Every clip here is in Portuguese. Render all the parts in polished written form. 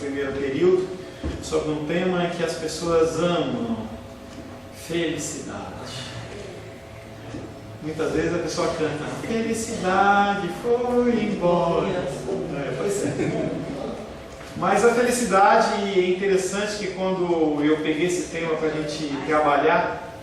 primeiro período, sobre um tema que as pessoas amam: felicidade. Muitas vezes a pessoa canta: felicidade foi embora. Pois é. Mas a felicidade, é interessante que quando eu peguei esse tema para a gente trabalhar,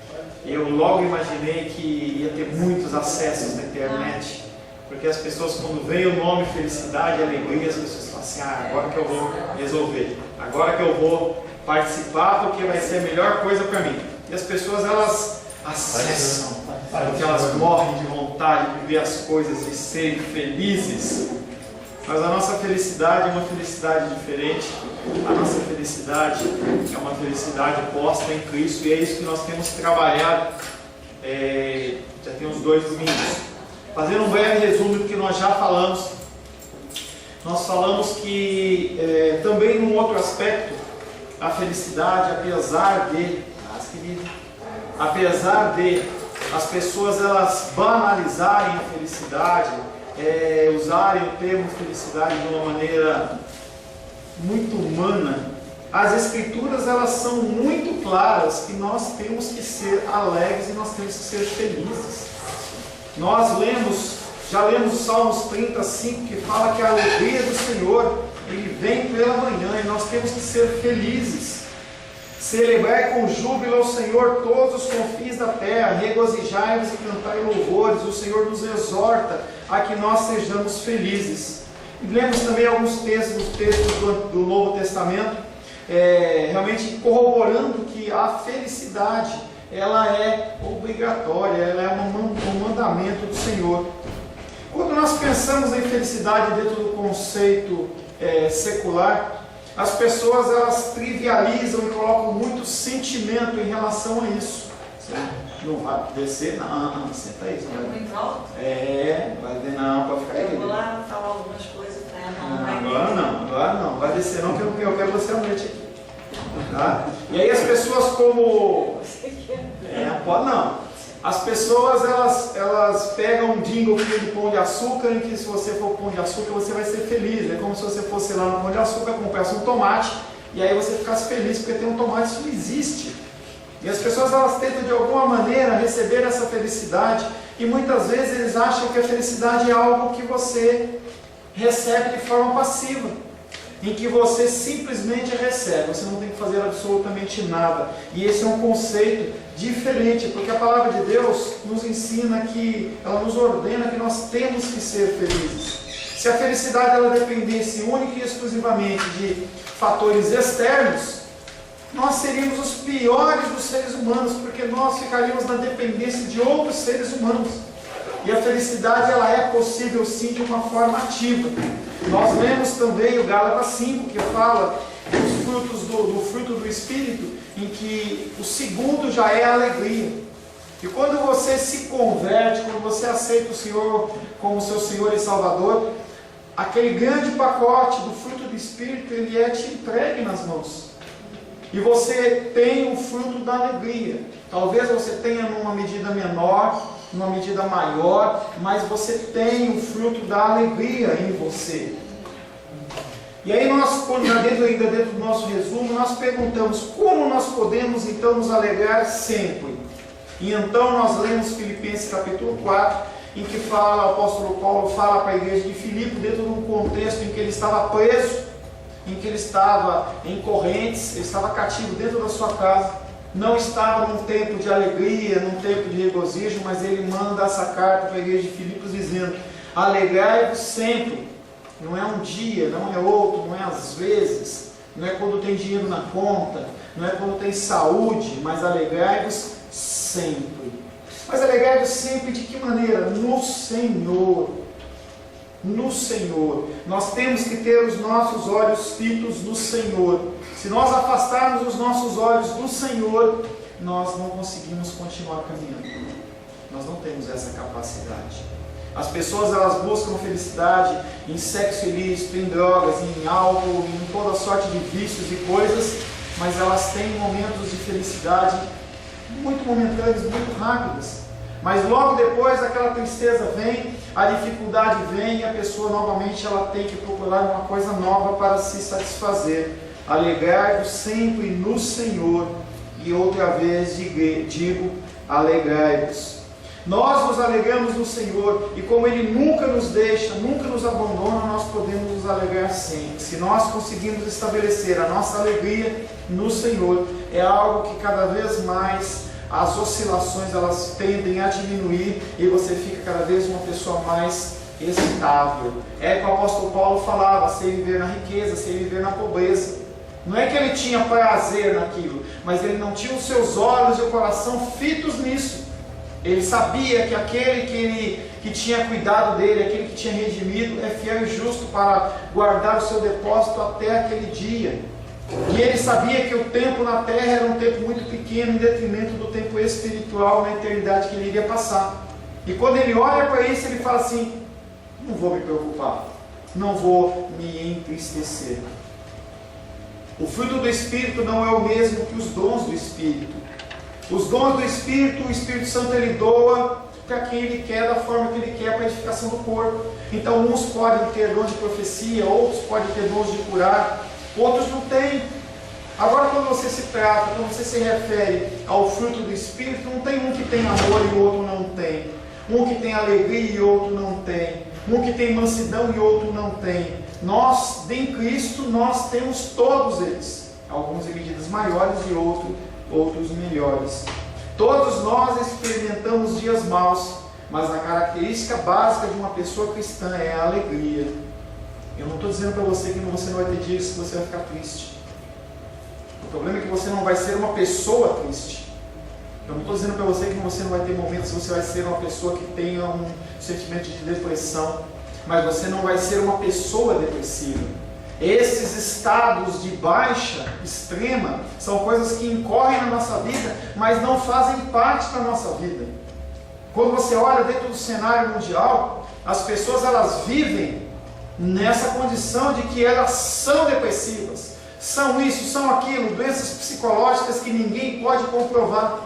eu logo imaginei que ia ter muitos acessos na internet, porque as pessoas, quando veem o nome felicidade e alegria, as pessoas falam assim: agora que eu vou resolver, agora que eu vou participar, porque vai ser a melhor coisa para mim. E as pessoas, elas acessam, porque elas morrem de vontade de viver as coisas e serem felizes. Mas a nossa felicidade é uma felicidade diferente. A nossa felicidade é uma felicidade posta em Cristo, e é isso que nós temos trabalhado já tem uns 2 domingos. Fazendo um breve resumo do que nós já falamos, nós falamos que também num outro aspecto, a felicidade, apesar de as pessoas elas banalizarem a felicidade, usarem o termo felicidade de uma maneira muito humana, as Escrituras elas são muito claras que nós temos que ser alegres e nós temos que ser felizes. Nós já lemos o Salmos 35, que fala que a alegria do Senhor ele vem pela manhã, e nós temos que ser felizes. Celebrai com júbilo ao Senhor todos os confins da terra, regozijai-vos e cantai louvores. O Senhor nos exorta a que nós sejamos felizes. E lemos também alguns textos do Novo Testamento, realmente corroborando que a felicidade ela é obrigatória, ela é um mandamento do Senhor. Quando nós pensamos em felicidade dentro do conceito secular, as pessoas elas trivializam e colocam muito sentimento em relação a isso. Não vai descer, não, senta aí. Muito alto? Vai ver, não, pode ficar aí. Eu vou lá falar algumas coisas para ela. Agora não, vai descer não, que eu quero você à noite aqui. Tá? E aí as pessoas como... pode não. As pessoas elas pegam um jingle de pão de açúcar, em que se você for pão de açúcar você vai ser feliz. É como se você fosse lá no pão de açúcar, comprasse um tomate e aí você ficasse feliz porque tem um tomate. Isso não existe. E as pessoas elas tentam de alguma maneira receber essa felicidade, e muitas vezes eles acham que a felicidade é algo que você recebe de forma passiva, em que você simplesmente recebe, você não tem que fazer absolutamente nada. E esse é um conceito diferente, porque a palavra de Deus nos ensina que, ela nos ordena que nós temos que ser felizes. Se a felicidade ela dependesse única e exclusivamente de fatores externos, nós seríamos os piores dos seres humanos, porque nós ficaríamos na dependência de outros seres humanos. E a felicidade ela é possível sim de uma forma ativa. Nós lemos também o Gálatas 5, que fala dos frutos do fruto do Espírito, em que o segundo já é a alegria. E quando você se converte, quando você aceita o Senhor como seu Senhor e Salvador, aquele grande pacote do fruto do Espírito, ele é te entregue nas mãos. E você tem o fruto da alegria. Talvez você tenha numa medida menor, numa medida maior, mas você tem o fruto da alegria em você. E aí nós, dentro do nosso resumo, nós perguntamos: como nós podemos então nos alegrar sempre? E então nós lemos Filipenses capítulo 4, em que o apóstolo Paulo fala para a igreja de Filipe, dentro de um contexto em que ele estava preso, em que ele estava em correntes, ele estava cativo dentro da sua casa, não estava num tempo de alegria, num tempo de regozijo, mas ele manda essa carta para a igreja de Filipos dizendo: alegrai-vos sempre. Não é um dia, não é outro, não é às vezes, não é quando tem dinheiro na conta, não é quando tem saúde, mas alegrai-vos sempre. Mas alegrai-vos sempre de que maneira? No Senhor. No Senhor. Nós temos que ter os nossos olhos fitos no Senhor. Se nós afastarmos os nossos olhos do Senhor, nós não conseguimos continuar caminhando. Nós não temos essa capacidade. As pessoas elas buscam felicidade em sexo ilícito, em drogas, em álcool, em toda sorte de vícios e coisas, mas elas têm momentos de felicidade muito momentâneos, muito rápidos. Mas logo depois aquela tristeza vem, a dificuldade vem e a pessoa novamente ela tem que procurar uma coisa nova para se satisfazer. Alegrai-vos sempre no Senhor, e outra vez digo, alegrai-vos. Nós nos alegramos no Senhor, e como Ele nunca nos deixa, nunca nos abandona, nós podemos nos alegrar sempre. Se nós conseguimos estabelecer a nossa alegria no Senhor, é algo que cada vez mais as oscilações elas tendem a diminuir, e você fica cada vez uma pessoa mais estável. É que o apóstolo Paulo falava, sem viver na riqueza, sem viver na pobreza. Não é que ele tinha prazer naquilo, mas ele não tinha os seus olhos e o coração fitos nisso. Ele sabia que aquele que tinha cuidado dele, aquele que tinha redimido, é fiel e justo para guardar o seu depósito até aquele dia. E ele sabia que o tempo na terra era um tempo muito pequeno, em detrimento do tempo espiritual na eternidade que ele iria passar. E quando ele olha para isso, ele fala assim: não vou me preocupar, não vou me entristecer. O fruto do Espírito não é o mesmo que os dons do Espírito. Os dons do Espírito, o Espírito Santo ele doa para quem ele quer, da forma que ele quer, para a edificação do corpo. Então uns podem ter dons de profecia, outros podem ter dons de curar, outros não têm. Agora quando você se trata, quando você se refere ao fruto do Espírito, não tem um que tem amor e o outro não tem. Um que tem alegria e outro não tem. Um que tem mansidão e outro não tem. Nós, em Cristo, nós temos todos eles. Alguns em medidas maiores e outros melhores. Todos nós experimentamos dias maus, mas a característica básica de uma pessoa cristã é a alegria. Eu não estou dizendo para você que você não vai ter dias que você vai ficar triste. O problema é que você não vai ser uma pessoa triste. Eu não estou dizendo para você que você não vai ter momentos que você vai ser uma pessoa que tenha um sentimento de depressão, mas você não vai ser uma pessoa depressiva. Esses estados de baixa extrema são coisas que incorrem na nossa vida, mas não fazem parte da nossa vida. Quando você olha dentro do cenário mundial, as pessoas elas vivem nessa condição de que elas são depressivas, são isso, são aquilo, doenças psicológicas que ninguém pode comprovar.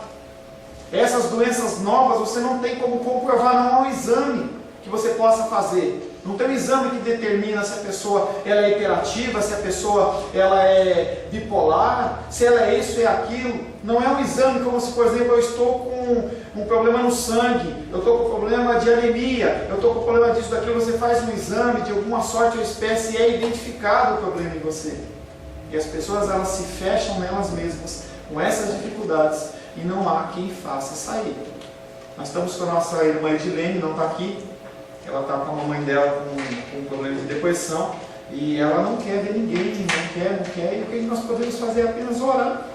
Essas doenças novas você não tem como comprovar, não há um exame que você possa fazer. Não tem um exame que determina se a pessoa ela é hiperativa, se a pessoa ela é bipolar, se ela é isso, é aquilo. Não é um exame como se, por exemplo, eu estou com um problema no sangue, eu estou com problema de anemia, eu estou com problema disso, daquilo. Você faz um exame, de alguma sorte ou espécie, e é identificado o problema em você. E as pessoas elas se fecham nelas mesmas com essas dificuldades e não há quem faça sair. Nós estamos com a nossa irmã Edilene, não está aqui. Ela está com a mamãe dela com um problema de depressão e ela não quer ver ninguém, não quer, e o que nós podemos fazer é apenas orar.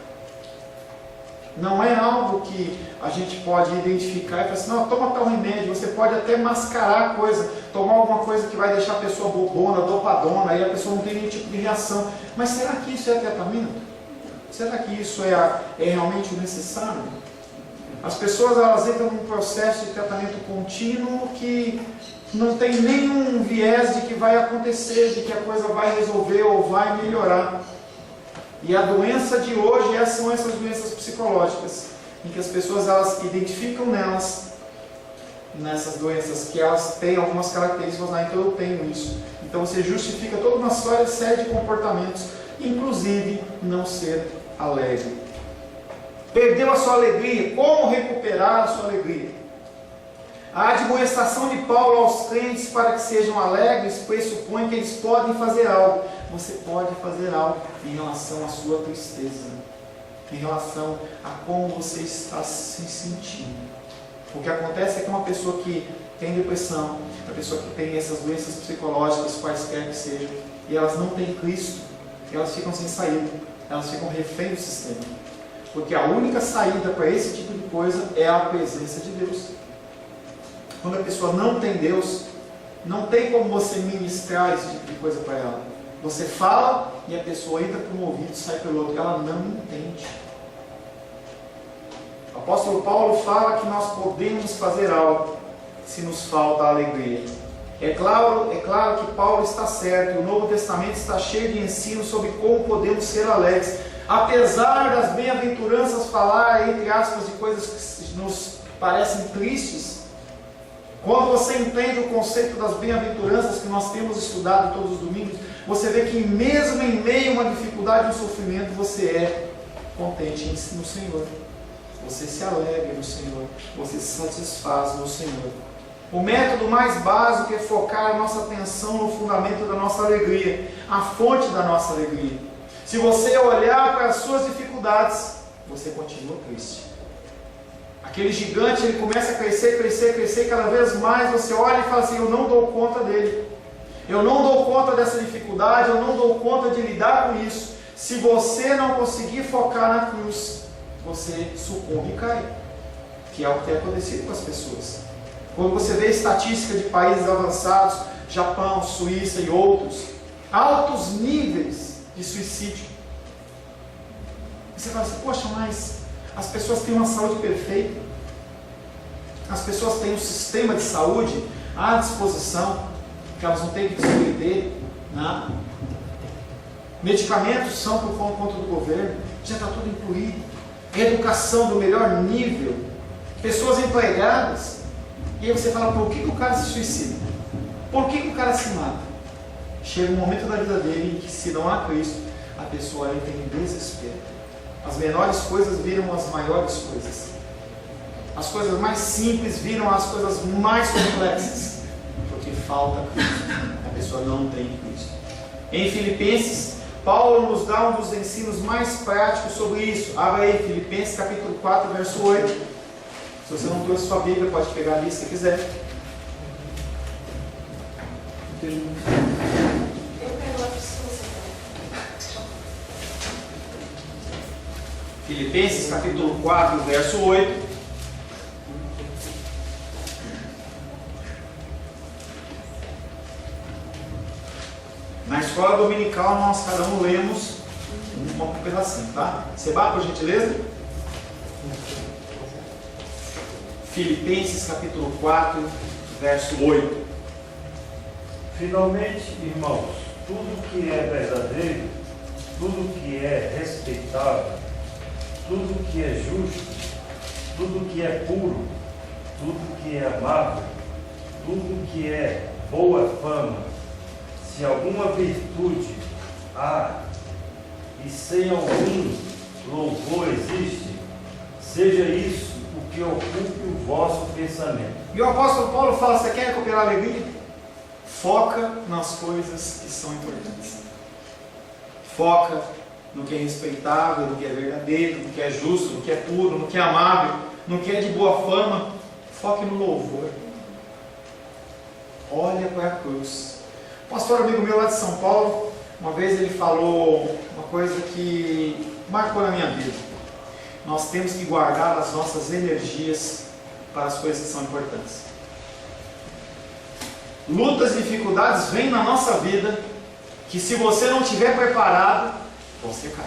Não é algo que a gente pode identificar e falar assim, não, toma tal remédio. Você pode até mascarar a coisa, tomar alguma coisa que vai deixar a pessoa bobona, dopadona, aí a pessoa não tem nenhum tipo de reação. Mas será que isso é tratamento? Será que isso é realmente o necessário? As pessoas elas entram num processo de tratamento contínuo que não tem nenhum viés de que vai acontecer, de que a coisa vai resolver ou vai melhorar. E a doença de hoje são essas doenças psicológicas, em que as pessoas elas identificam nessas doenças, que elas têm algumas características, então eu tenho isso. Então você justifica toda uma série de comportamentos, inclusive não ser alegre. Perdeu a sua alegria, como recuperar a sua alegria? A admoestação de Paulo aos crentes para que sejam alegres pressupõe que eles podem fazer algo. Você pode fazer algo em relação à sua tristeza, em relação a como você está se sentindo. O que acontece é que uma pessoa que tem depressão, uma pessoa que tem essas doenças psicológicas, quaisquer que sejam, e elas não têm Cristo, elas ficam sem saída, elas ficam refém do sistema. Porque a única saída para esse tipo de coisa é a presença de Deus. Quando a pessoa não tem Deus, não tem como você ministrar esse tipo de coisa para ela. Você fala e a pessoa entra por um ouvido e sai pelo outro. Ela não entende. O apóstolo Paulo fala que nós podemos fazer algo se nos falta a alegria. É claro que Paulo está certo. O Novo Testamento está cheio de ensino sobre como podemos ser alegres. Apesar das bem-aventuranças falar, entre aspas, de coisas que nos parecem tristes, quando você entende o conceito das bem-aventuranças que nós temos estudado todos os domingos, você vê que mesmo em meio a uma dificuldade, um sofrimento, você é contente no Senhor. Você se alegra no Senhor, você se satisfaz no Senhor. O método mais básico é focar a nossa atenção no fundamento da nossa alegria, a fonte da nossa alegria. Se você olhar para as suas dificuldades, você continua triste. Aquele gigante, ele começa a crescer, crescer, crescer, e cada vez mais você olha e fala assim: eu não dou conta dele, eu não dou conta dessa dificuldade, eu não dou conta de lidar com isso. Se você não conseguir focar na cruz, você sucumbe e cai, que é o que tem acontecido com as pessoas. Quando você vê estatística de países avançados, Japão, Suíça e outros, altos níveis de suicídio, você fala assim: poxa, mas as pessoas têm uma saúde perfeita, as pessoas têm um sistema de saúde à disposição, que elas não têm que dispor dele, nada. Medicamentos são por conta do governo, já está tudo incluído. Educação do melhor nível, pessoas empregadas. E aí você fala: por que o cara se suicida? Por que o cara se mata? Chega um momento da vida dele em que, se não há Cristo, a pessoa entra em desespero. As menores coisas viram as maiores coisas. As coisas mais simples viram as coisas mais complexas, porque falta Cristo. A pessoa não tem Cristo. Em Filipenses, Paulo nos dá um dos ensinos mais práticos sobre isso. Abra aí, Filipenses capítulo 4, verso 8. Se você não trouxe sua Bíblia, pode pegar ali se quiser. Eu pego a pessoa. Filipenses capítulo 4, verso 8. Na escola dominical nós cada um lemos um pedacinho, tá? Seba, por gentileza. Filipenses capítulo 4, verso 8. Finalmente, irmãos, tudo que é verdadeiro, tudo que é respeitável, tudo que é justo, tudo que é puro, tudo que é amável, tudo que é boa fama, se alguma virtude há e sem algum louvor existe, seja isso o que ocupe o vosso pensamento. E o apóstolo Paulo fala: você quer recuperar a alegria? Foca nas coisas que são importantes. Foca no que é respeitável, no que é verdadeiro, no que é justo, no que é puro, no que é amável, no que é de boa fama. Foque no louvor. Olha para a cruz. Um pastor amigo meu lá de São Paulo, uma vez ele falou uma coisa que marcou na minha vida. Nós temos que guardar as nossas energias para as coisas que são importantes. Lutas e dificuldades vêm na nossa vida que, se você não estiver preparado, você cai.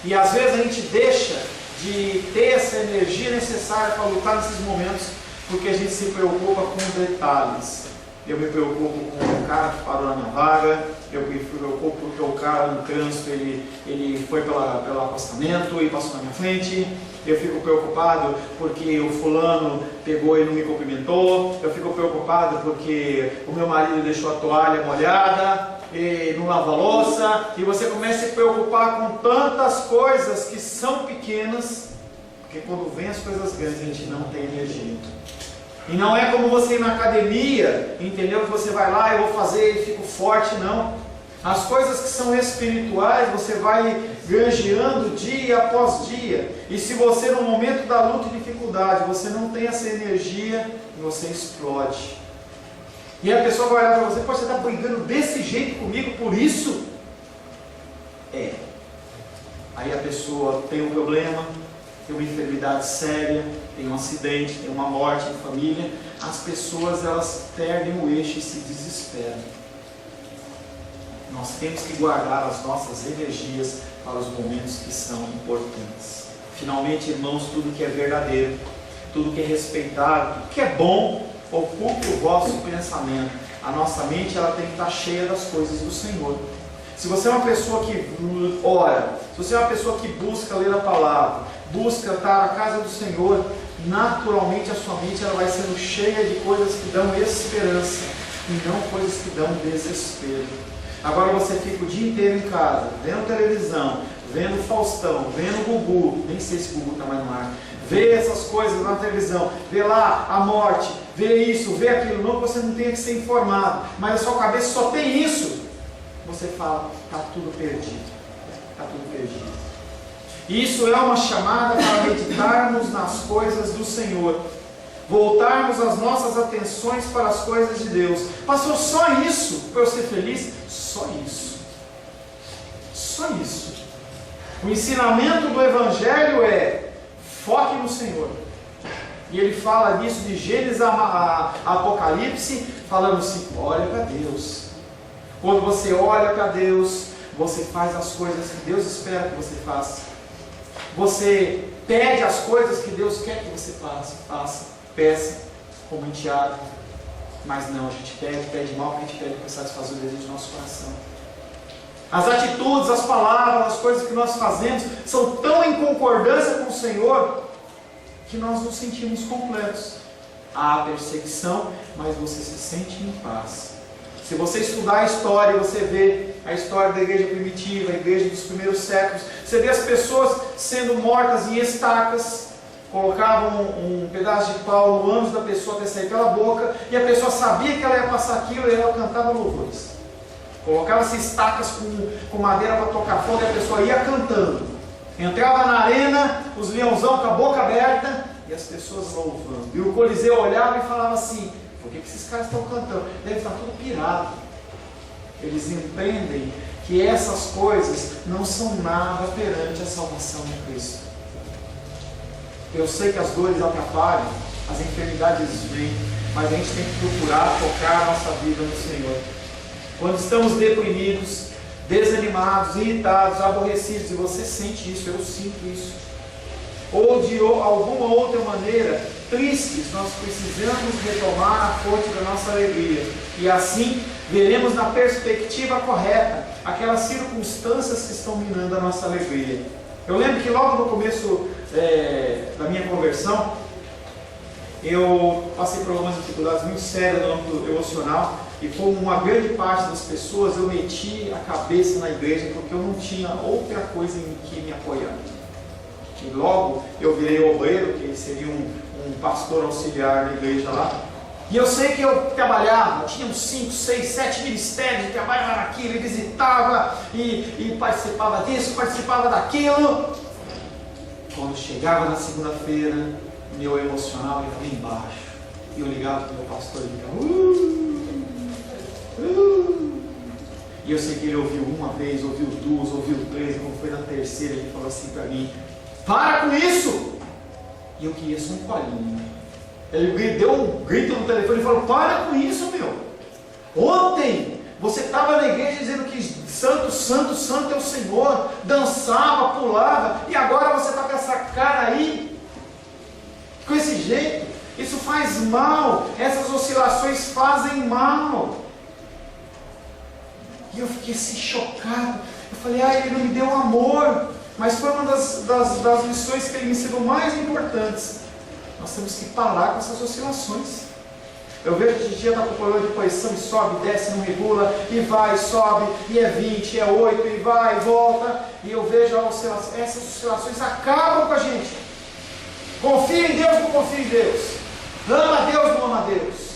E às vezes a gente deixa de ter essa energia necessária para lutar nesses momentos, porque a gente se preocupa com detalhes. Eu me preocupo com o cara que parou na minha vaga, eu me preocupo porque o cara no trânsito ele foi pelo acostamento e passou na minha frente. Eu fico preocupado porque o fulano pegou e não me cumprimentou. Eu fico preocupado porque o meu marido deixou a toalha molhada e não lava a louça. E você começa a se preocupar com tantas coisas que são pequenas, porque quando vem as coisas grandes a gente não tem energia. E não é como você ir na academia, entendeu? Que você vai lá, eu vou fazer e fico forte, não. As coisas que são espirituais, você vai granjeando dia após dia. E se você, no momento da luta e dificuldade, você não tem essa energia, você explode. E a pessoa vai olhar para você: pô, você está brigando desse jeito comigo por isso? É. Aí a pessoa tem um problema, tem uma enfermidade séria, tem um acidente, tem uma morte em família. As pessoas, elas perdem o eixo e se desesperam. Nós temos que guardar as nossas energias para os momentos que são importantes. Finalmente, irmãos, tudo que é verdadeiro, tudo que é respeitável, tudo que é bom, ocupe o vosso pensamento. A nossa mente, ela tem que estar cheia das coisas do Senhor. Se você é uma pessoa que ora, se você é uma pessoa que busca ler a palavra, busca estar na casa do Senhor, naturalmente a sua mente ela vai sendo cheia de coisas que dão esperança e não coisas que dão desespero. Agora você fica o dia inteiro em casa, vendo televisão, vendo Faustão, vendo Gugu, nem sei se Gugu está mais no ar, vê essas coisas na televisão, vê lá a morte, vê isso, vê aquilo, não que você não tenha que ser informado, mas a sua cabeça só tem isso, você fala, está tudo perdido, está tudo perdido. Isso é uma chamada para meditarmos nas coisas do Senhor, voltarmos as nossas atenções para as coisas de Deus. Pastor, só isso para eu ser feliz? Só isso. Só isso. O ensinamento do Evangelho é foque no Senhor. E ele fala disso de Gênesis a Apocalipse, falando assim, olha para Deus. Quando você olha para Deus, você faz as coisas que Deus espera que você faça. Você pede as coisas que Deus quer que você faça. Peça, como em Tiago. Mas não, a gente pede mal, porque a gente pede para satisfazer o desejo do nosso coração. As atitudes, as palavras, as coisas que nós fazemos são tão em concordância com o Senhor que nós nos sentimos completos. Há perseguição, mas você se sente em paz. Se você estudar a história, você vê a história da igreja primitiva, a igreja dos primeiros séculos, você vê as pessoas sendo mortas em estacas, colocavam um pedaço de pau no ânus da pessoa até sair pela boca, e a pessoa sabia que ela ia passar aquilo e ela cantava louvores. Colocava-se estacas com madeira para tocar fogo e a pessoa ia cantando. Entrava na arena, os leãozão com a boca aberta e as pessoas louvando. E o Coliseu olhava e falava assim, por que esses caras estão cantando? Deve estar tudo pirado. Eles entendem que essas coisas não são nada perante a salvação de Cristo. Eu sei que as dores atrapalham, as enfermidades vêm, mas a gente tem que procurar focar a nossa vida no Senhor. Quando estamos deprimidos, desanimados, irritados, aborrecidos, e você sente isso, eu sinto isso, ou de alguma outra maneira, tristes, nós precisamos retomar a fonte da nossa alegria, e assim veremos na perspectiva correta aquelas circunstâncias que estão minando a nossa alegria. Eu lembro que logo no começo da minha conversão, eu passei por algumas dificuldades muito sérias no âmbito emocional, e como uma grande parte das pessoas, eu meti a cabeça na igreja porque eu não tinha outra coisa em que me apoiar. E logo eu virei obreiro, que seria um pastor auxiliar da igreja lá. E eu sei que eu trabalhava, tinha uns 5, 6, 7 ministérios, trabalhava naquilo, e visitava, e participava disso, participava daquilo. Quando chegava na segunda-feira, meu emocional estava embaixo. E eu ligava para o meu pastor e ficava... E eu sei que ele ouviu uma vez, ouviu duas, ouviu três, e quando foi na terceira, ele falou assim para mim, para com isso! E eu queria só um colinho. Ele deu um grito no telefone e falou, para com isso, meu! Ontem, você estava na igreja dizendo que santo, santo, santo é o Senhor, dançava, pulava, e agora você está com essa cara aí, com esse jeito. Isso faz mal, essas oscilações fazem mal. E eu fiquei assim chocado. Eu falei, ele não me deu amor. Mas foi uma das lições que ele me ensinou mais importantes. Nós temos que parar com essas oscilações. Eu vejo que o dia está com problema de posição e sobe, desce, não regula, e vai, sobe, e é 20, é 8, e vai, e volta. E eu vejo essas oscilações acabam com a gente. Confia em Deus, não confia em Deus. Ama a Deus, não ama a Deus.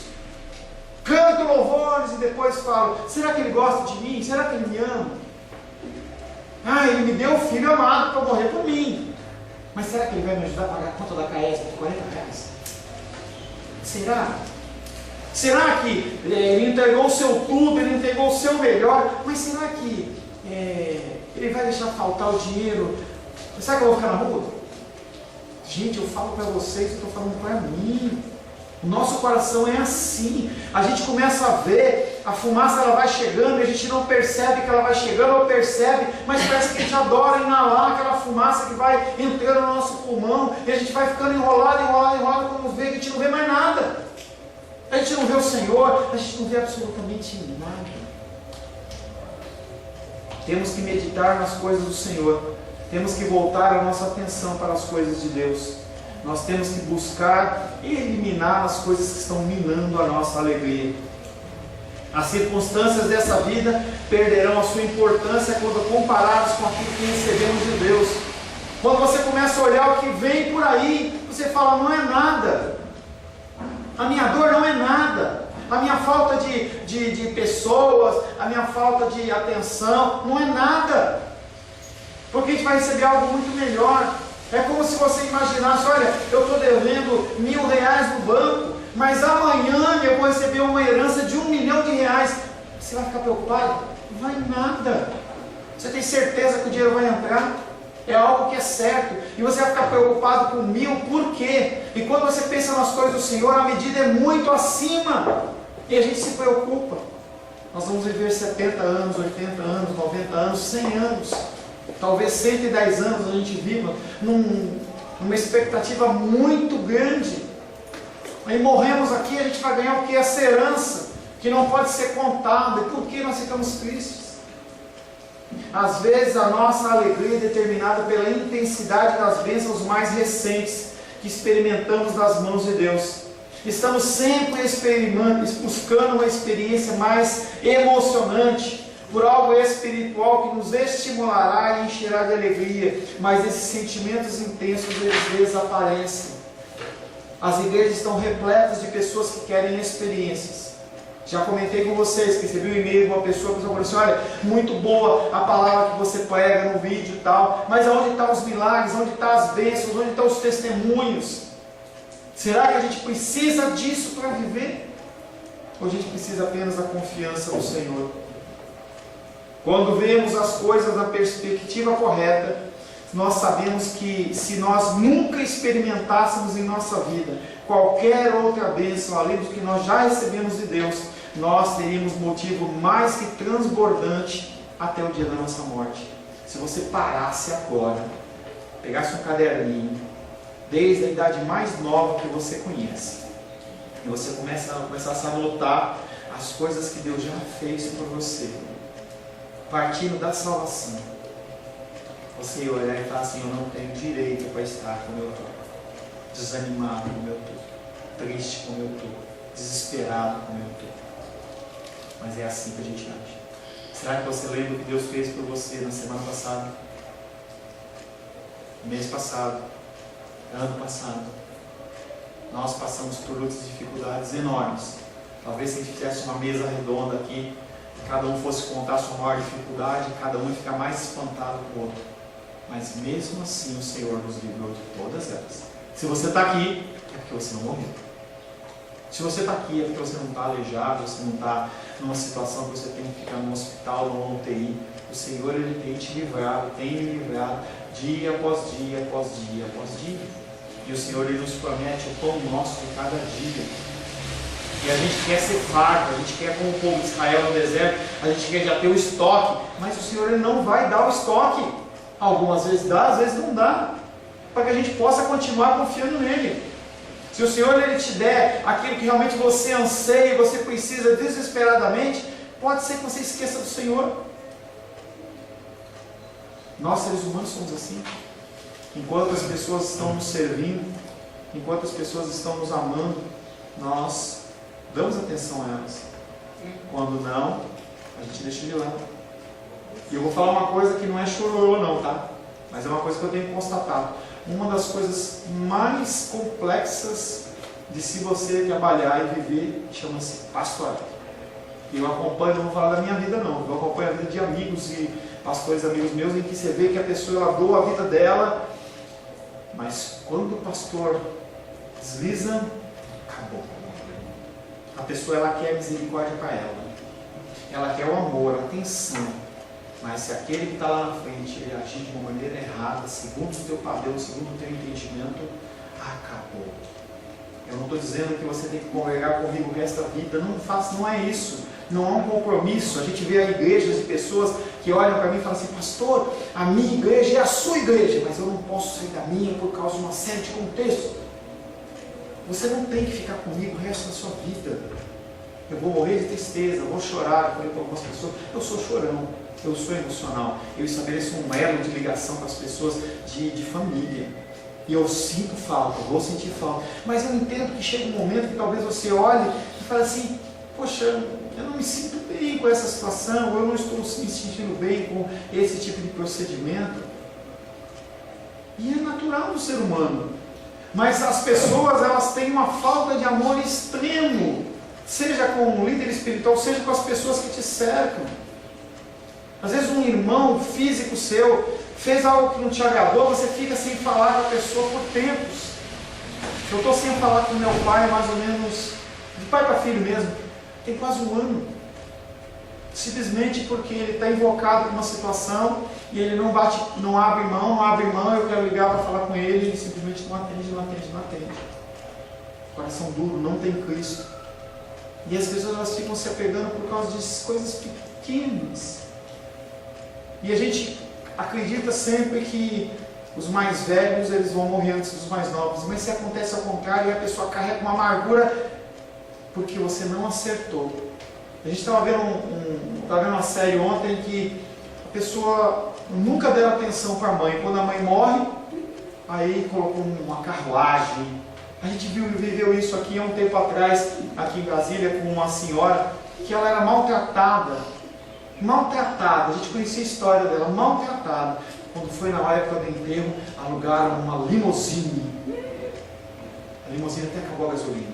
Canto louvores e depois falo, será que ele gosta de mim? Será que ele me ama? Ele me deu um filho amado para morrer por mim. Mas será que ele vai me ajudar a pagar a conta da CAES por R$40? Será? Será que ele entregou o seu tudo, ele entregou o seu melhor? Mas será que ele vai deixar faltar o dinheiro? Será que eu vou ficar na rua? Gente, eu falo para vocês, eu estou falando para mim. O nosso coração é assim. A gente começa a ver, a fumaça ela vai chegando e a gente não percebe que ela vai chegando, ou percebe, mas parece que a gente adora inalar aquela fumaça que vai entrando no nosso pulmão, e a gente vai ficando enrolado, quando vê que a gente não vê mais nada. A gente não vê o Senhor, a gente não vê absolutamente nada. Temos que meditar nas coisas do Senhor. Temos que voltar a nossa atenção para as coisas de Deus. Nós temos que buscar eliminar as coisas que estão minando a nossa alegria. As circunstâncias dessa vida perderão a sua importância quando comparadas com aquilo que recebemos de Deus. Quando você começa a olhar o que vem por aí, você fala, não é nada. A minha dor não é nada. A minha falta de pessoas, a minha falta de atenção, não é nada. Porque a gente vai receber algo muito melhor. É como se você imaginasse, olha, eu estou devendo R$1.000 no banco, mas amanhã eu vou receber uma herança de R$1 milhão. Você vai ficar preocupado? Não vai nada. Você tem certeza que o dinheiro vai entrar? É algo que é certo. E você vai ficar preocupado com 1.000, por quê? E quando você pensa nas coisas do Senhor, a medida é muito acima. E a gente se preocupa. Nós vamos viver 70 anos, 80 anos, 90 anos, 100 anos. Talvez 110 anos a gente viva numa expectativa muito grande. Aí morremos aqui, a gente vai ganhar o que? Essa herança, que não pode ser contada. E por que nós ficamos tristes? Às vezes a nossa alegria é determinada pela intensidade das bênçãos mais recentes que experimentamos das mãos de Deus. Estamos sempre buscando uma experiência mais emocionante, por algo espiritual que nos estimulará e encherá de alegria, mas esses sentimentos intensos eles desaparecem. As igrejas estão repletas de pessoas que querem experiências. Já comentei com vocês, que recebi um e-mail de uma pessoa que falou assim, olha, muito boa a palavra que você prega no vídeo e tal, mas onde estão os milagres, onde estão as bênçãos, onde estão os testemunhos? Será que a gente precisa disso para viver? Ou a gente precisa apenas da confiança no Senhor? Quando vemos as coisas na perspectiva correta, nós sabemos que se nós nunca experimentássemos em nossa vida qualquer outra bênção além do que nós já recebemos de Deus, nós teríamos motivo mais que transbordante até o dia da nossa morte. Se você parasse agora, pegasse um caderninho, desde a idade mais nova que você conhece, e você começasse a anotar as coisas que Deus já fez por você, partindo da salvação, você ia olhar e falar assim, eu não tenho direito para estar como eu estou, desanimado como eu estou, triste como eu estou, desesperado como eu estou. Mas é assim que a gente age. Será que você lembra o que Deus fez por você na semana passada? Mês passado? Ano passado? Nós passamos por lutas e dificuldades enormes. Talvez se a gente fizesse uma mesa redonda aqui, cada um fosse contar a sua maior dificuldade, cada um ia ficar mais espantado com o outro. Mas mesmo assim o Senhor nos livrou de todas elas. Se você está aqui, é porque você não morreu. Se você está aqui, é porque você não está aleijado, você não está numa situação que você tem que ficar no hospital, numa UTI. O Senhor, Ele tem te livrado, tem me livrado, dia após dia, após dia, após dia. E o Senhor, Ele nos promete o pão nosso de cada dia. E a gente quer ser farto, a gente quer, como o povo de Israel no deserto, a gente quer já ter o estoque, mas o Senhor, Ele não vai dar o estoque. Algumas vezes dá, às vezes não dá, para que a gente possa continuar confiando nele. Se o Senhor, Ele te der aquilo que realmente você anseia e você precisa desesperadamente, pode ser que você esqueça do Senhor. Nós, seres humanos, somos assim. Enquanto as pessoas estão nos servindo, enquanto as pessoas estão nos amando, nós damos atenção a elas. Quando não, a gente deixa de lado. E eu vou falar uma coisa que não é chororô não, tá? Mas é uma coisa que eu tenho que constatar. Uma das coisas mais complexas de se você trabalhar e viver chama-se pastoral. E eu acompanho, não vou falar da minha vida não, eu acompanho a vida de amigos e pastores amigos meus, em que você vê que a pessoa ela doa a vida dela, mas quando o pastor desliza, acabou. A pessoa ela quer misericórdia para ela quer o amor, a atenção, mas se aquele que está lá na frente ele agir de uma maneira errada, segundo o teu padrão, segundo o teu entendimento, acabou. Eu não estou dizendo que você tem que congregar comigo o resto da vida, não é isso, não é um compromisso. A gente vê igrejas de pessoas que olham para mim e falam assim, pastor, a minha igreja é a sua igreja, mas eu não posso sair da minha por causa de uma série de contextos. Você não tem que ficar comigo o resto da sua vida. Eu vou morrer de tristeza, eu vou chorar, eu falei para algumas pessoas, eu sou chorão, eu sou emocional, eu estabeleço um elo de ligação com as pessoas de família. E eu sinto falta, eu vou sentir falta. Mas eu entendo que chega um momento que talvez você olhe e fale assim, poxa, eu não me sinto bem com essa situação, eu não estou me sentindo bem com esse tipo de procedimento. E é natural do ser humano. Mas as pessoas, elas têm uma falta de amor extremo, seja com um líder espiritual, seja com as pessoas que te cercam. Às vezes um irmão físico seu fez algo que não te agradou, você fica sem falar com a pessoa por tempos. Eu estou sem falar com meu pai mais ou menos, de pai para filho mesmo, tem quase um ano. Simplesmente porque ele está invocado com uma situação e ele não abre mão, eu quero ligar para falar com ele, ele simplesmente não atende. Coração duro, não tem Cristo. E as pessoas elas ficam se apegando por causa de coisas pequenas. E a gente acredita sempre que os mais velhos eles vão morrer antes dos mais novos. Mas se acontece ao contrário e a pessoa carrega uma amargura porque você não acertou. A gente estava vendo uma série ontem que a pessoa nunca deu atenção para a mãe. Quando a mãe morre, aí colocou uma carruagem. A gente viveu isso aqui há um tempo atrás, aqui em Brasília, com uma senhora que ela era maltratada. A gente conhecia a história dela, maltratada. Quando foi na época do enterro, alugaram uma limusine. A limusine até acabou a gasolina.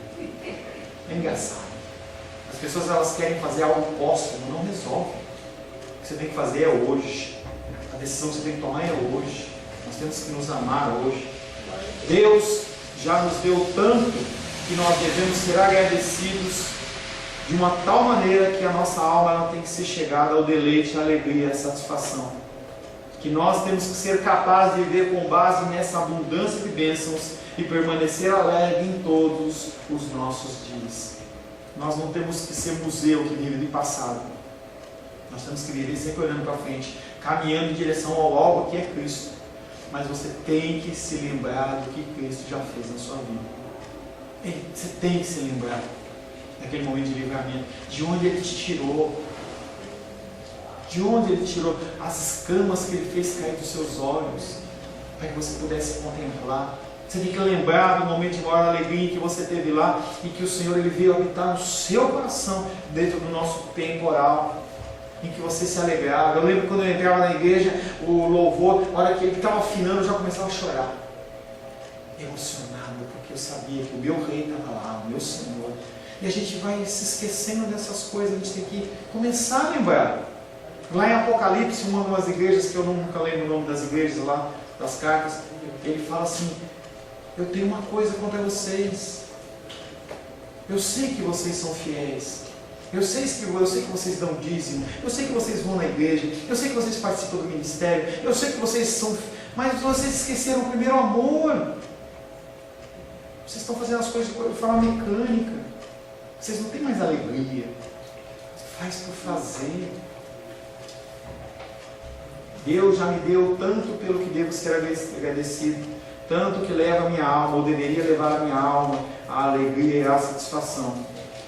É engraçado. As pessoas elas querem fazer algo póstumo, não resolve. O que você tem que fazer é hoje. A decisão que você tem que tomar é hoje. Nós temos que nos amar hoje. Deus já nos deu tanto que nós devemos ser agradecidos de uma tal maneira que a nossa alma ela tem que ser chegada ao deleite, à alegria, à satisfação. Que nós temos que ser capazes de viver com base nessa abundância de bênçãos e permanecer alegre em todos os nossos dias. Nós não temos que ser museu que vive de passado. Nós temos que viver sempre olhando para frente, caminhando em direção ao algo que é Cristo. Mas você tem que se lembrar do que Cristo já fez na sua vida. Você tem que se lembrar daquele momento de livramento, de onde Ele te tirou, as escamas que Ele fez cair dos seus olhos, para que você pudesse contemplar. Você tem que lembrar do momento de maior alegria que você teve lá e que o Senhor Ele veio habitar no seu coração, dentro do nosso temporal, em que você se alegrava. Eu lembro quando eu entrava na igreja, o louvor, a hora que ele estava afinando, eu já começava a chorar, emocionado, porque eu sabia que o meu rei estava lá, o meu Senhor. E a gente vai se esquecendo dessas coisas, a gente tem que começar a lembrar. Lá em Apocalipse, uma das igrejas, que eu nunca lembro o nome das igrejas lá, das cartas, ele fala assim: eu tenho uma coisa contra vocês. Eu sei que vocês são fiéis. Eu sei que vocês dão dízimo. Eu sei que vocês vão na igreja. Eu sei que vocês participam do ministério. Eu sei que vocês são... Mas vocês esqueceram o primeiro amor. Vocês estão fazendo as coisas de forma mecânica. Vocês não têm mais alegria. Faz por fazer. Deus já me deu tanto pelo que devo ser agradecido. Tanto que leva a minha alma, ou deveria levar a minha alma, à alegria e à satisfação.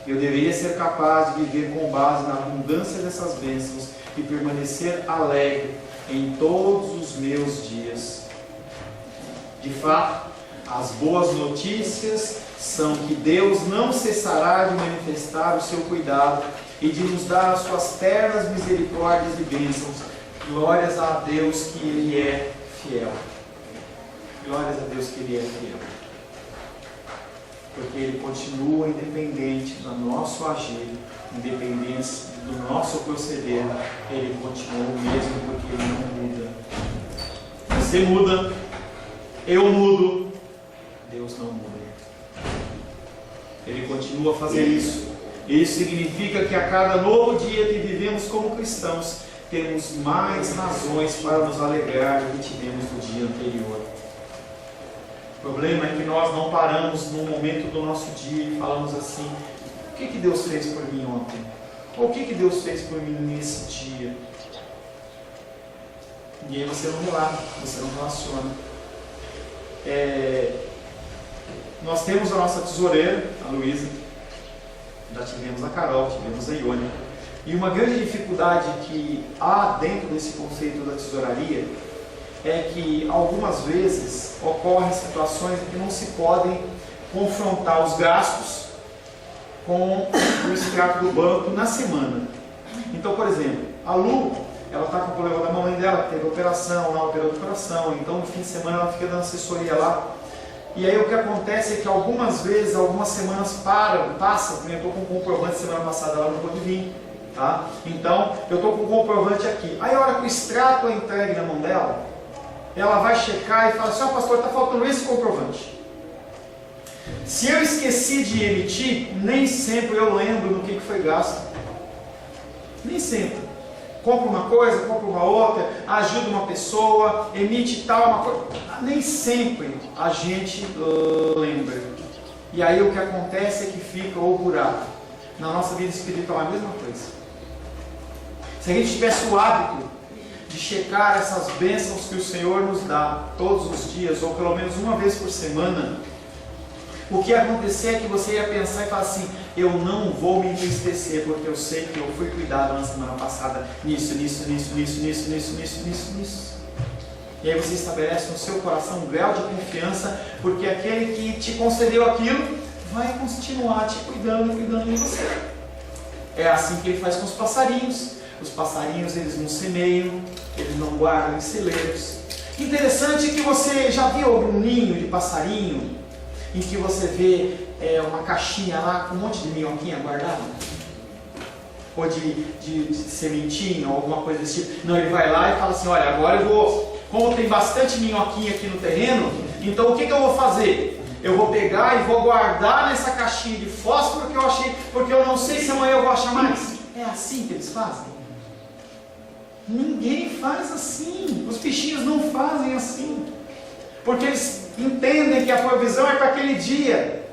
Eu deveria ser capaz de viver com base na abundância dessas bênçãos e permanecer alegre em todos os meus dias. De fato, as boas notícias são que Deus não cessará de manifestar o seu cuidado e de nos dar as suas ternas misericórdias e bênçãos. Glórias a Deus que Ele é fiel. Glórias a Deus que Ele é fiel. Porque Ele continua independente do nosso agir, independente do nosso proceder. Ele continua o mesmo, porque Ele não muda. Você muda, eu mudo, Deus não muda. Ele continua a fazer isso. Isso significa que a cada novo dia que vivemos como cristãos, temos mais razões para nos alegrar do que tivemos no dia anterior. O problema é que nós não paramos num momento do nosso dia e falamos assim: o que Deus fez por mim ontem? Ou o que Deus fez por mim nesse dia? E aí você não relata, você não relaciona. Nós temos a nossa tesoureira, a Luísa, já tivemos a Carol, tivemos a Ione. E uma grande dificuldade que há dentro desse conceito da tesouraria é que algumas vezes ocorrem situações em que não se podem confrontar os gastos com o extrato do banco na semana. Então, por exemplo, a Lu, ela está com o problema da mamãe dela, teve operação, lá operou do coração, então no fim de semana ela fica dando assessoria lá. E aí o que acontece é que algumas vezes, algumas semanas passam, eu estou com um comprovante, semana passada ela não pôde vir, tá? Então eu estou com o comprovante aqui. Aí a hora que o extrato é entregue na mão dela, ela vai checar e fala assim: ó, pastor, está faltando esse comprovante. Se eu esqueci de emitir, nem sempre eu lembro do que foi gasto. Nem sempre. Compra uma coisa, compra uma outra, ajuda uma pessoa, emite tal, uma coisa. Nem sempre a gente lembra. E aí o que acontece é que fica o buraco. Na nossa vida espiritual é a mesma coisa. Se a gente tivesse o hábito de checar essas bênçãos que o Senhor nos dá todos os dias, ou pelo menos uma vez por semana, o que ia acontecer é que você ia pensar e falar assim: eu não vou me entristecer, porque eu sei que eu fui cuidado na semana passada nisso. E aí você estabelece no seu coração um grau de confiança, porque aquele que te concedeu aquilo vai continuar te cuidando de você. É assim que ele faz com os passarinhos. Os passarinhos, eles não semeiam, eles não guardam em celeiros. Interessante que você já viu algum ninho de passarinho em que você vê uma caixinha lá com um monte de minhoquinha guardada? Ou de sementinha, ou alguma coisa desse tipo. Não, ele vai lá e fala assim: olha, agora eu vou, como tem bastante minhoquinha aqui no terreno, então o que eu vou fazer? Eu vou pegar e vou guardar nessa caixinha de fósforo que eu achei, porque eu não sei se amanhã eu vou achar mais. É assim que eles fazem? Ninguém faz assim. Os bichinhos não fazem assim. Porque eles entendem que a provisão é para aquele dia.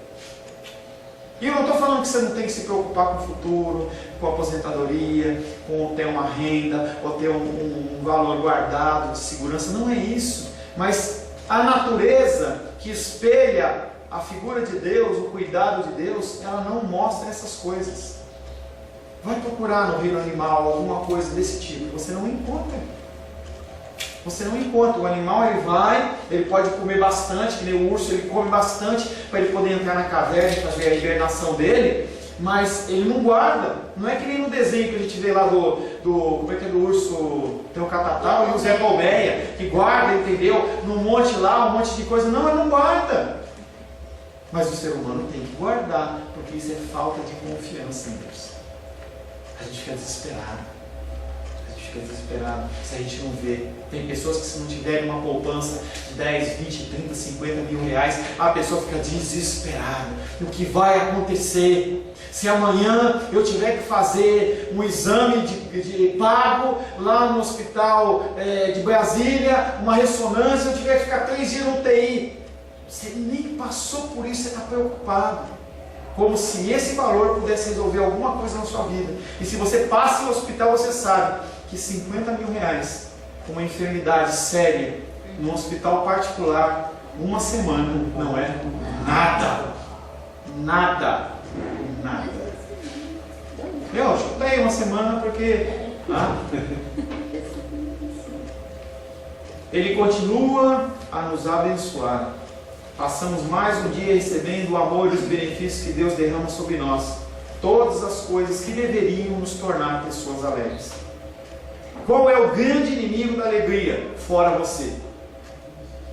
E eu não estou falando que você não tem que se preocupar com o futuro, com a aposentadoria, com ter uma renda, ou ter um valor guardado de segurança. Não é isso. Mas a natureza que espelha a figura de Deus, o cuidado de Deus, ela não mostra essas coisas. Vai procurar no reino animal alguma coisa desse tipo, você não encontra. Você não encontra. O animal, ele pode comer bastante, que nem o urso, ele come bastante para ele poder entrar na caverna e fazer a hibernação dele, mas ele não guarda. Não é que nem no desenho que a gente vê lá como é que é do urso, tem o Catatal e o Zé Colmeia, que guarda, entendeu? No monte lá, um monte de coisa. Não, ele não guarda. Mas o ser humano tem que guardar, porque isso é falta de confiança em Deus. A gente fica desesperado. Se a gente não vê. Tem pessoas que, se não tiverem uma poupança de 10, 20, 30, 50 mil reais, a pessoa fica desesperada. O que vai acontecer? Se amanhã eu tiver que fazer um exame de pago lá no hospital de Brasília, uma ressonância, eu tiver que ficar 3 dias no UTI. Você nem passou por isso, você está preocupado. Como se esse valor pudesse resolver alguma coisa na sua vida. E se você passa no hospital, você sabe que 50 mil reais, uma enfermidade séria, num hospital particular, uma semana, não é nada. Nada. Nada. Eu chutei uma semana porque... Ele continua a nos abençoar. Passamos mais um dia recebendo o amor e os benefícios que Deus derrama sobre nós. Todas as coisas que deveriam nos tornar pessoas alegres. Qual é o grande inimigo da alegria? Fora você.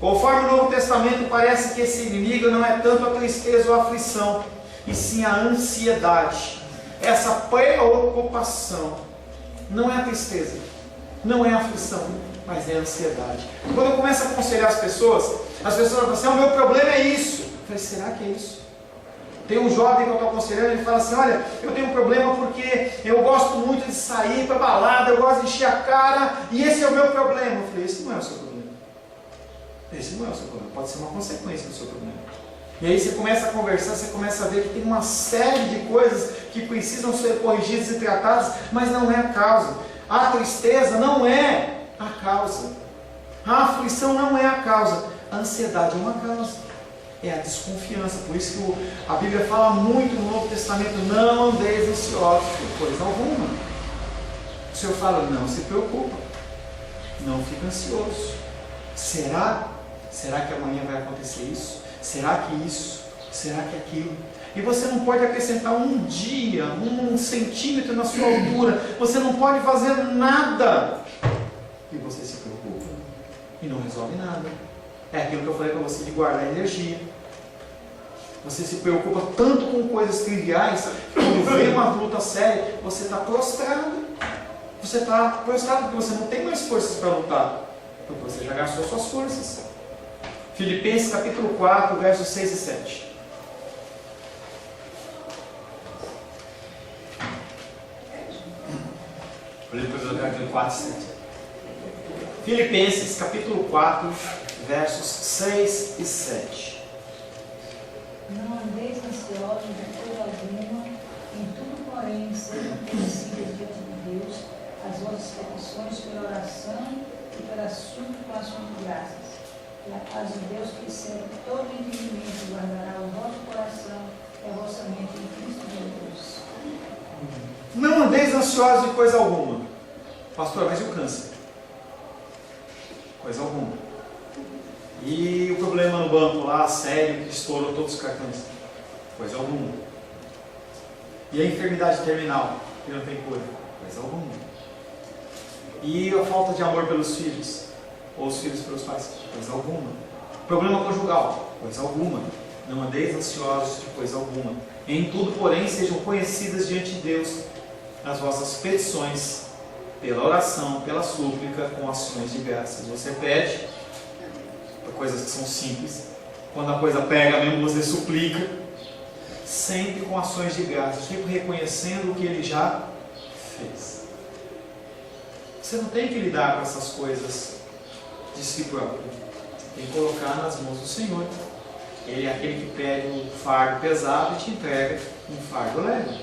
Conforme o Novo Testamento, parece que esse inimigo não é tanto a tristeza ou a aflição, e sim a ansiedade. Essa preocupação. Não é a tristeza, não é a aflição, mas é a ansiedade. Quando eu começo a aconselhar as pessoas falam assim: o meu problema é isso. Eu falei: será que é isso? Tem um jovem que eu estou aconselhando, ele fala assim: olha, eu tenho um problema porque eu gosto muito de sair para balada, eu gosto de encher a cara, e esse é o meu problema. Eu falei: esse não é o seu problema. Esse não é o seu problema, pode ser uma consequência do seu problema. E aí você começa a conversar, você começa a ver que tem uma série de coisas que precisam ser corrigidas e tratadas, mas não é a causa. A tristeza não é a causa. A aflição não é a causa. A ansiedade é uma causa. É a desconfiança. Por isso que a Bíblia fala muito no Novo Testamento: não andeis ansiosos por coisa alguma. O Senhor fala: não se preocupa, não fica ansioso. Será? Será que amanhã vai acontecer isso? Será que isso? Será que aquilo? E você não pode acrescentar um dia, 1 centímetro na sua altura. Você não pode fazer nada. E você se preocupa. E não resolve nada. É aquilo que eu falei para você de guardar energia. Você se preocupa tanto com coisas triviais, que quando vem uma luta séria, você está prostrado. Você está prostrado porque você não tem mais forças para lutar. Porque você já gastou suas forças. Filipenses capítulo 4, versos 6 e 7. Filipenses capítulo 4, versos 6 e 7. Não andeis ansiosos de coisa alguma, em tudo, porém, sejam conhecidas diante de Deus as vossas petições pela oração e pela súplica com ações de graças. E a paz de Deus, que excede todo entendimento, guardará o vosso coração e a vossa mente em Cristo Jesus. Não andeis ansiosos de coisa alguma. Pastor, mas e o câncer? Coisa alguma. E o problema no banco lá, sério, que estourou todos os cartões? Coisa alguma. E a enfermidade terminal, que não tem cura? Coisa alguma. E a falta de amor pelos filhos? Ou os filhos pelos pais? Coisa alguma. Problema conjugal? Coisa alguma. Não andeis ansiosos de coisa alguma. Em tudo, porém, sejam conhecidas diante de Deus as vossas petições, pela oração, pela súplica, com ações de graças. Você pede por coisas que são simples. Quando a coisa pega mesmo, você suplica. Sempre com ações de graças, sempre reconhecendo o que Ele já fez. Você não tem que lidar com essas coisas de si próprio. Tem que colocar nas mãos do Senhor. Ele é aquele que pede um fardo pesado e te entrega um fardo leve.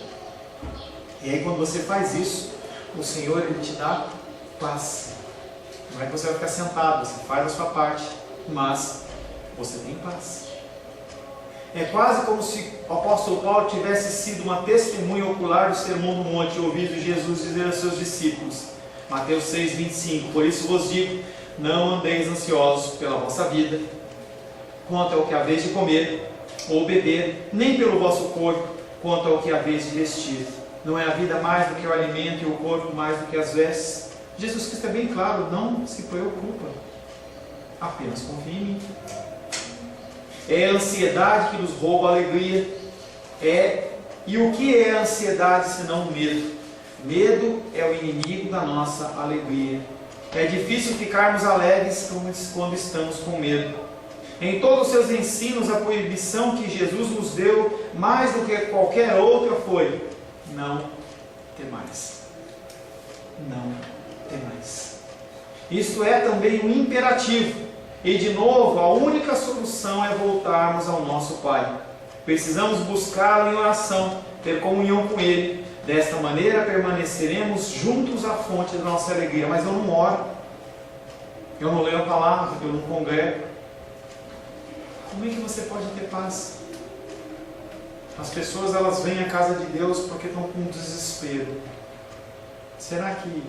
E aí quando você faz isso, o Senhor Ele te dá paz. Não é que você vai ficar sentado, você faz a sua parte, mas você tem paz. É quase como se o apóstolo Paulo tivesse sido uma testemunha ocular do Sermão do Monte, ouvido Jesus dizer aos seus discípulos. Mateus 6, 25. Por isso vos digo, não andeis ansiosos pela vossa vida, quanto ao que haveis de comer ou beber, nem pelo vosso corpo, quanto ao que haveis de vestir. Não é a vida mais do que o alimento e o corpo mais do que as vestes? Jesus Cristo é bem claro, não se preocupa, apenas confie em mim. É a ansiedade que nos rouba a alegria. E o que é a ansiedade senão o medo? Medo é o inimigo da nossa alegria. É difícil ficarmos alegres quando estamos com medo. Em todos os seus ensinos, a proibição que Jesus nos deu, mais do que qualquer outra, foi: não temais. Não temais. Isto é também um imperativo. E de novo, a única solução é voltarmos ao nosso Pai. Precisamos buscá-lo em oração, ter comunhão com Ele. Desta maneira permaneceremos juntos à fonte da nossa alegria. Mas eu não oro, eu não leio a palavra, eu não congrego. Como é que você pode ter paz? As pessoas elas vêm à casa de Deus porque estão com desespero. Será que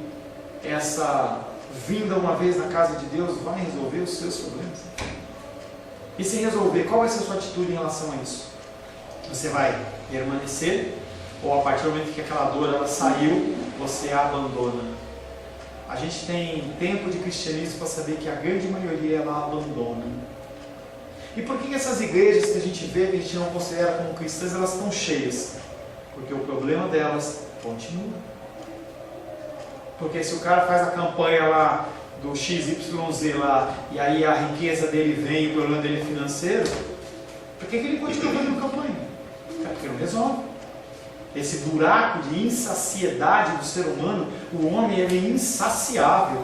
essa vinda uma vez na casa de Deus vai resolver os seus problemas? E se resolver, qual vai ser a sua atitude em relação a isso? Você vai permanecer? Ou a partir do momento que aquela dor ela saiu, você a abandona? A gente tem tempo de cristianismo para saber que a grande maioria ela abandona. E por que essas igrejas que a gente vê, que a gente não considera como cristãs, elas estão cheias? Porque o problema delas continua. Porque se o cara faz a campanha lá do XYZ lá, e aí a riqueza dele vem e o problema dele é financeiro, por que ele continua fazendo campanha? É porque não resolve. Esse buraco de insaciedade do ser humano, o homem ele é insaciável.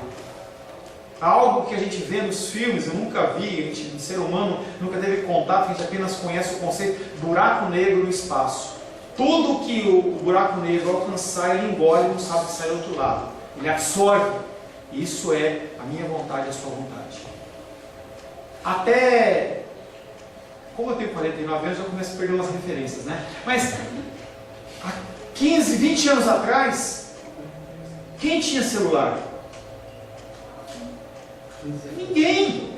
Algo que a gente vê nos filmes, eu nunca vi, o ser humano nunca teve contato, a gente apenas conhece o conceito buraco negro no espaço. Tudo que o buraco negro alcançar, ele engole e não sabe que sai do outro lado. Ele absorve. Isso é a minha vontade e a sua vontade. Até, como eu tenho 49 anos, eu começo a perder umas referências, né? Mas há 15, 20 anos atrás, quem tinha celular? Ninguém.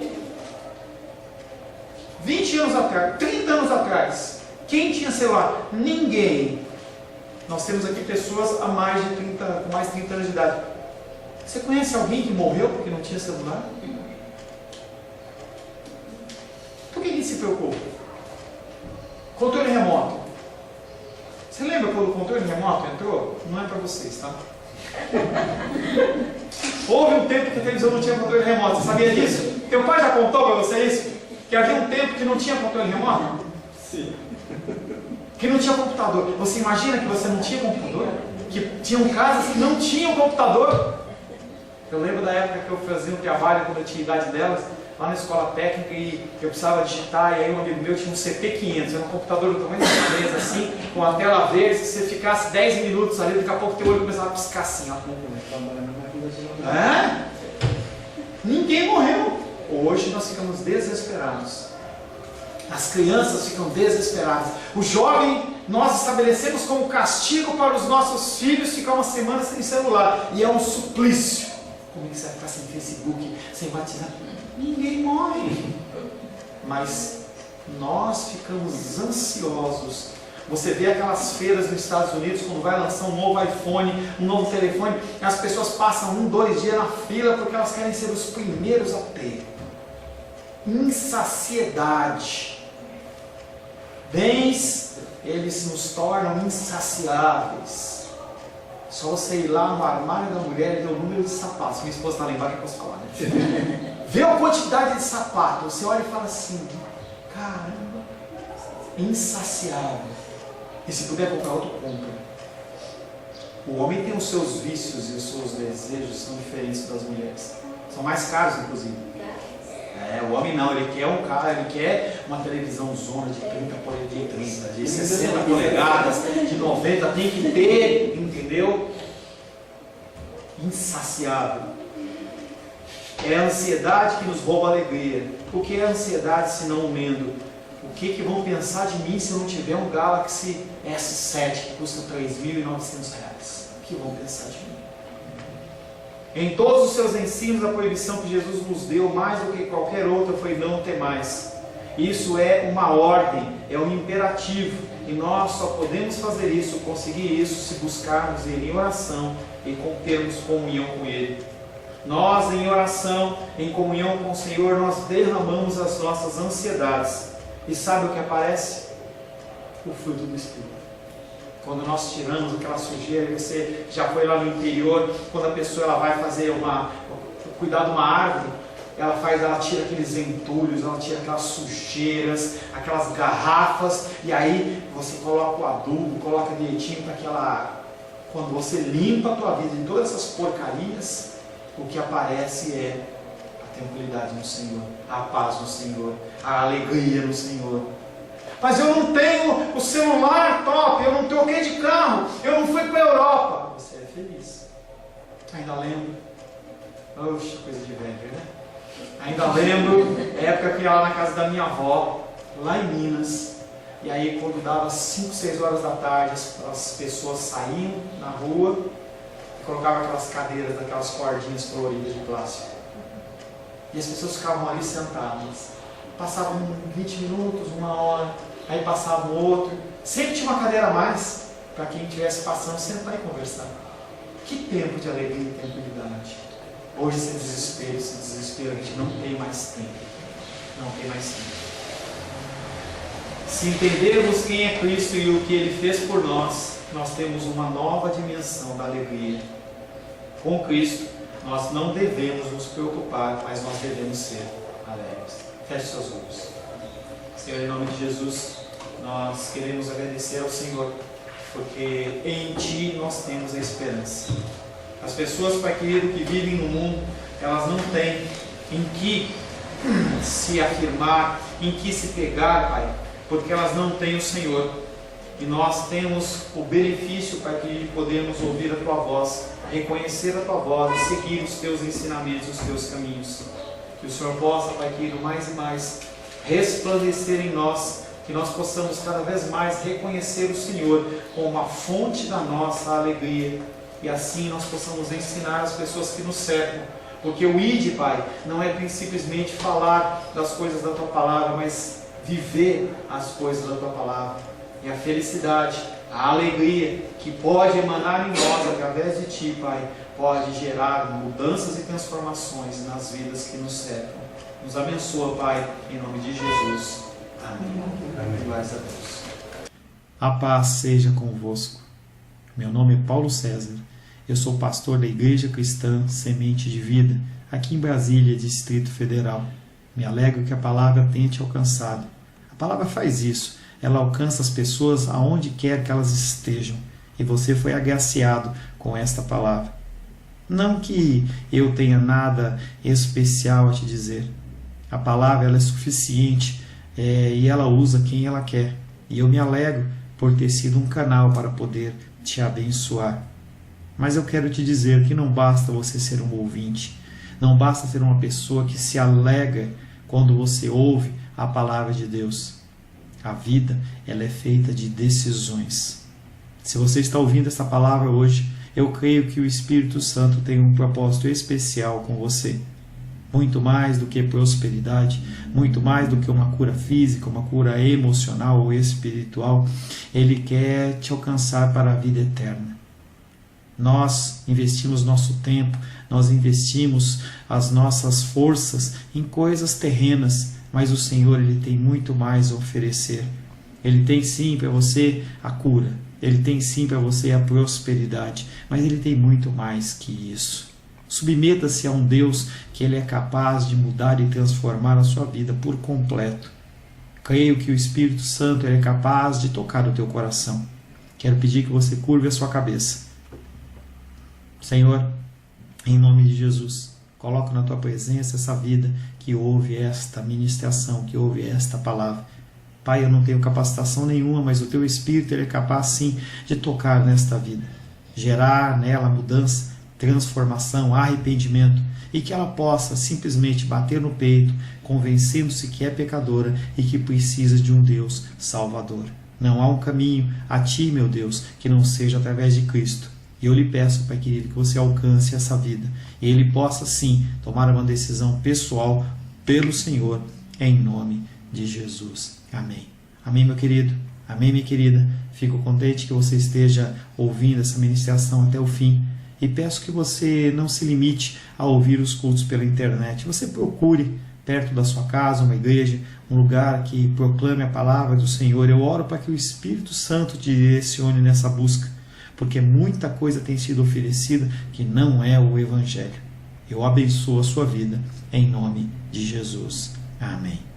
20 anos atrás, 30 anos atrás, quem tinha celular? Ninguém. Nós temos aqui pessoas com mais de 30 anos de idade. Você conhece alguém que morreu porque não tinha celular? Por que ele se preocupa? Controle remoto. Você lembra quando o controle remoto entrou? Não é para vocês, tá? Houve um tempo que a televisão não tinha controle remoto. Você sabia disso? Teu pai já contou para você isso? Que havia um tempo que não tinha controle remoto? Sim. Que não tinha computador. Você imagina que você não tinha computador? Que tinham casas que não tinham computador? Eu lembro da época que eu fazia um trabalho quando eu tinha a idade delas, lá na escola técnica, e eu precisava digitar, e aí um amigo meu tinha um CP500, era um computador do tamanho da mesa, assim, com a tela verde. Se você ficasse 10 minutos ali, daqui a pouco teu olho começava a piscar assim, ó. É? Ninguém morreu. Hoje nós ficamos desesperados. As crianças ficam desesperadas. O jovem, nós estabelecemos como castigo para os nossos filhos ficar uma semana sem celular. E é um suplício. Como é que você vai ficar sem Facebook, sem WhatsApp? Ninguém morre. Mas nós ficamos ansiosos. Você vê aquelas feiras nos Estados Unidos, quando vai lançar um novo iPhone, um novo telefone, as pessoas passam 1-2 dias na fila porque elas querem ser os primeiros a ter. Insaciedade. Bens, eles nos tornam insaciáveis. Só você ir lá no armário da mulher e ver o número de sapatos. Minha esposa está lá embaixo que eu posso falar, né? Vê a quantidade de sapatos. Você olha e fala assim: caramba, insaciável. E se puder comprar outro, compra. O homem tem os seus vícios e os seus desejos são diferentes das mulheres. São mais caros, inclusive. O homem não, ele quer um cara, ele quer uma televisão zona de 30 polegadas, de 60 polegadas, de 90, tem que ter, entendeu? Insaciável. É a ansiedade que nos rouba a alegria. O que é a ansiedade se não o medo? O que vão pensar de mim se eu não tiver um Galaxy S7 que custa R$3.900? O que vão pensar de mim? Em todos os seus ensinos, a proibição que Jesus nos deu, mais do que qualquer outra, foi não termais. Isso é uma ordem, é um imperativo. E nós só podemos fazer isso, conseguir isso, se buscarmos Ele em oração e termos comunhão com Ele. Nós, em oração, em comunhão com o Senhor, nós derramamos as nossas ansiedades. E sabe o que aparece? O fruto do Espírito. Quando nós tiramos aquela sujeira, você já foi lá no interior, quando a pessoa ela vai fazer cuidar de uma árvore, ela tira aqueles entulhos, ela tira aquelas sujeiras, aquelas garrafas, e aí você coloca o adubo, coloca direitinho para quando você limpa a tua vida de todas essas porcarias, o que aparece é a tranquilidade no Senhor, a paz no Senhor, a alegria no Senhor. Mas eu não tenho o celular top, eu não troquei de carro, eu não fui para a Europa. Você é feliz. Ainda lembro. Oxe, coisa de velho, né? Ainda lembro a época que eu ia lá na casa da minha avó, lá em Minas. E aí quando dava 5, 6 horas da tarde, as pessoas saíam na rua e colocavam aquelas cadeiras, daquelas cordinhas coloridas de plástico. E as pessoas ficavam ali sentadas. Passavam 20 minutos, 1 hora, aí passava outro. Sempre tinha uma cadeira a mais para quem estivesse passando, sentar e conversar. Que tempo de alegria e tranquilidade. Hoje esse desespero, a gente não tem mais tempo. Não tem mais tempo. Se entendermos quem é Cristo e o que Ele fez por nós, nós temos uma nova dimensão da alegria. Com Cristo, nós não devemos nos preocupar, mas nós devemos ser alegres. Feche seus olhos. Senhor, em nome de Jesus, nós queremos agradecer ao Senhor, porque em Ti nós temos a esperança. As pessoas, Pai querido, que vivem no mundo, elas não têm em que se afirmar, em que se pegar, Pai, porque elas não têm o Senhor. E nós temos o benefício, Pai querido, de podermos ouvir a Tua voz, reconhecer a Tua voz e seguir os Teus ensinamentos, os Teus caminhos. Que o Senhor possa, Pai querido, mais e mais resplandecer em nós, que nós possamos cada vez mais reconhecer o Senhor como a fonte da nossa alegria, e assim nós possamos ensinar as pessoas que nos cercam, porque o ID, Pai, não é simplesmente falar das coisas da Tua palavra, mas viver as coisas da Tua palavra. E a felicidade, a alegria que pode emanar em nós através de Ti, Pai, pode gerar mudanças e transformações nas vidas que nos cercam. Nos abençoa, Pai, em nome de Jesus. Amém. Amém. Glórias a Deus. A paz seja convosco. Meu nome é Paulo César. Eu sou pastor da Igreja Cristã Semente de Vida, aqui em Brasília, Distrito Federal. Me alegro que a palavra tenha te alcançado. A palavra faz isso. Ela alcança as pessoas aonde quer que elas estejam. E você foi agraciado com esta palavra. Não que eu tenha nada especial a te dizer. A palavra ela é suficiente e ela usa quem ela quer. E eu me alegro por ter sido um canal para poder te abençoar. Mas eu quero te dizer que não basta você ser um ouvinte. Não basta ser uma pessoa que se alegra quando você ouve a palavra de Deus. A vida ela é feita de decisões. Se você está ouvindo essa palavra hoje, eu creio que o Espírito Santo tem um propósito especial com você. Muito mais do que prosperidade, muito mais do que uma cura física, uma cura emocional ou espiritual, Ele quer te alcançar para a vida eterna. Nós investimos nosso tempo, nós investimos as nossas forças em coisas terrenas, mas o Senhor ele tem muito mais a oferecer. Ele tem sim para você a cura, Ele tem sim para você a prosperidade, mas Ele tem muito mais que isso. Submeta-se a um Deus que Ele é capaz de mudar e transformar a sua vida por completo. Creio que o Espírito Santo ele é capaz de tocar o teu coração. Quero pedir que você curve a sua cabeça. Senhor, em nome de Jesus, coloco na Tua presença essa vida que ouve esta ministração, que ouve esta palavra. Pai, eu não tenho capacitação nenhuma, mas o Teu Espírito ele é capaz sim de tocar nesta vida, gerar nela mudança, transformação, arrependimento, e que ela possa simplesmente bater no peito, convencendo-se que é pecadora e que precisa de um Deus salvador. Não há um caminho a Ti, meu Deus, que não seja através de Cristo. E eu lhe peço, Pai querido, que você alcance essa vida e ele possa sim tomar uma decisão pessoal pelo Senhor, em nome de Jesus. Amém. Amém, meu querido. Amém, minha querida. Fico contente que você esteja ouvindo essa ministração até o fim. E peço que você não se limite a ouvir os cultos pela internet. Você procure perto da sua casa uma igreja, um lugar que proclame a palavra do Senhor. Eu oro para que o Espírito Santo te direcione nessa busca, porque muita coisa tem sido oferecida que não é o Evangelho. Eu abençoo a sua vida em nome de Jesus. Amém.